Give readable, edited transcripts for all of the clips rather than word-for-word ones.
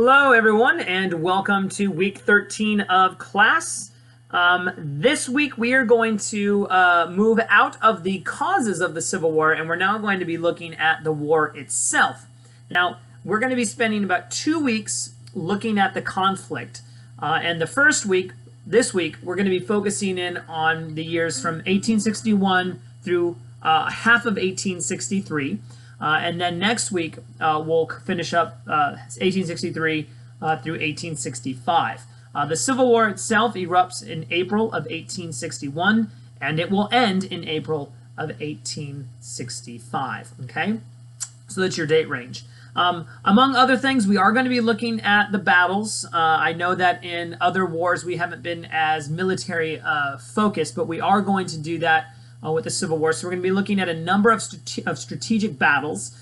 Hello, everyone, and welcome to week 13 of class. This week, we are going to move out of the causes of the Civil War, and we're now going to be looking at the war itself. Now, we're going to be spending about 2 weeks looking at the conflict. And the first week, this week, we're going to be focusing in on the years from 1861 through half of 1863. And then next week, we'll finish up 1863 through 1865. The Civil War itself erupts in April of 1861, and it will end in April of 1865. Okay? So that's your date range. Among other things, we are going to be looking at the battles. I know that in other wars we haven't been as military focused, but we are going to do that with the Civil War. So we're going to be looking at a number of strategic battles.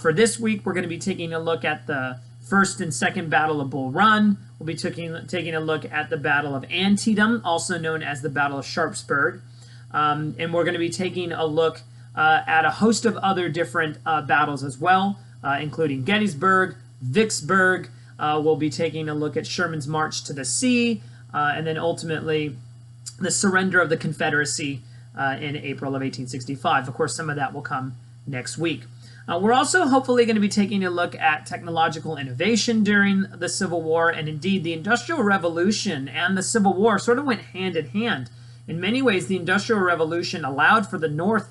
For this week, we're going to be taking a look at the First and Second Battle of Bull Run. We'll be taking a look at the Battle of Antietam, also known as the Battle of Sharpsburg. And we're going to be taking a look at a host of other different battles as well, including Gettysburg, Vicksburg. We'll be taking a look at Sherman's March to the Sea, and then ultimately the surrender of the Confederacy in April of 1865. Of course, some of that will come next week. We're also hopefully going to be taking a look at technological innovation during the Civil War, and indeed the Industrial Revolution and the Civil War sort of went hand in hand. In many ways, the Industrial Revolution allowed for the North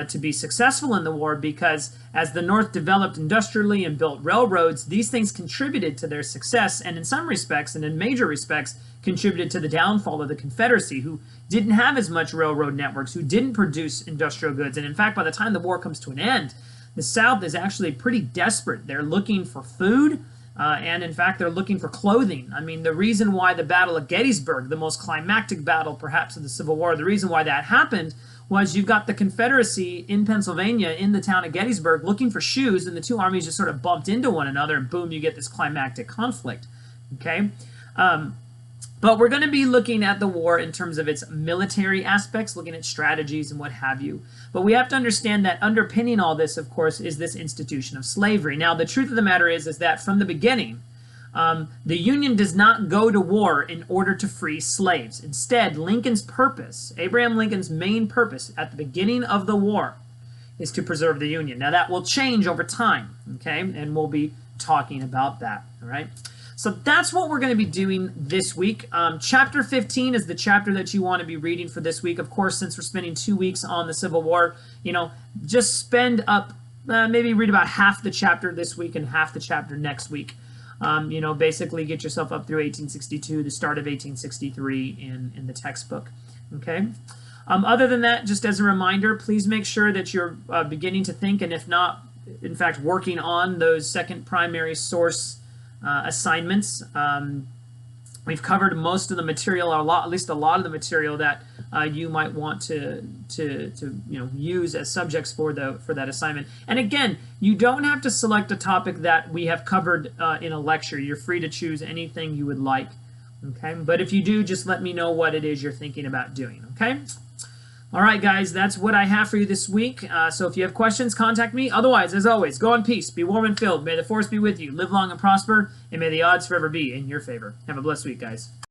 to be successful in the war because as the North developed industrially and built railroads, these things contributed to their success, and in some respects, and in major respects, contributed to the downfall of the Confederacy, who didn't have as much railroad networks, who didn't produce industrial goods. And in fact, by the time the war comes to an end, the South is actually pretty desperate. They're looking for food, and in fact, they're looking for clothing. I mean, the reason why the Battle of Gettysburg, the most climactic battle perhaps of the Civil War, the reason why that happened was you've got the Confederacy in Pennsylvania, in the town of Gettysburg, looking for shoes, and the two armies just sort of bumped into one another, and boom, you get this climactic conflict. Okay? But we're going to be looking at the war in terms of its military aspects, looking at strategies and what have you. But we have to understand that underpinning all this, of course, is this institution of slavery. Now, the truth of the matter is that from the beginning, the Union does not go to war in order to free slaves. Instead, Lincoln's purpose, Abraham Lincoln's main purpose at the beginning of the war, is to preserve the Union. Now, that will change over time, okay? And we'll be talking about that, all right? So that's what we're going to be doing this week. Chapter 15 is the chapter that you want to be reading for this week. Of course, since we're spending 2 weeks on the Civil War, you know, just spend up, maybe read about half the chapter this week and half the chapter next week. You know, basically get yourself up through 1862, the start of 1863 in the textbook. Okay. Other than that, just as a reminder, please make sure that you're beginning to think, and if not, in fact, working on those second primary source assignments. We've covered most of the material, at least a lot of the material that you might want to use as subjects for that assignment. And again, you don't have to select a topic that we have covered in a lecture. You're free to choose anything you would like. Okay, but if you do, just let me know what it is you're thinking about doing. Okay. All right, guys, that's what I have for you this week. So if you have questions, contact me. Otherwise, as always, go in peace, be warm and filled. May the force be with you. Live long and prosper, and may the odds forever be in your favor. Have a blessed week, guys.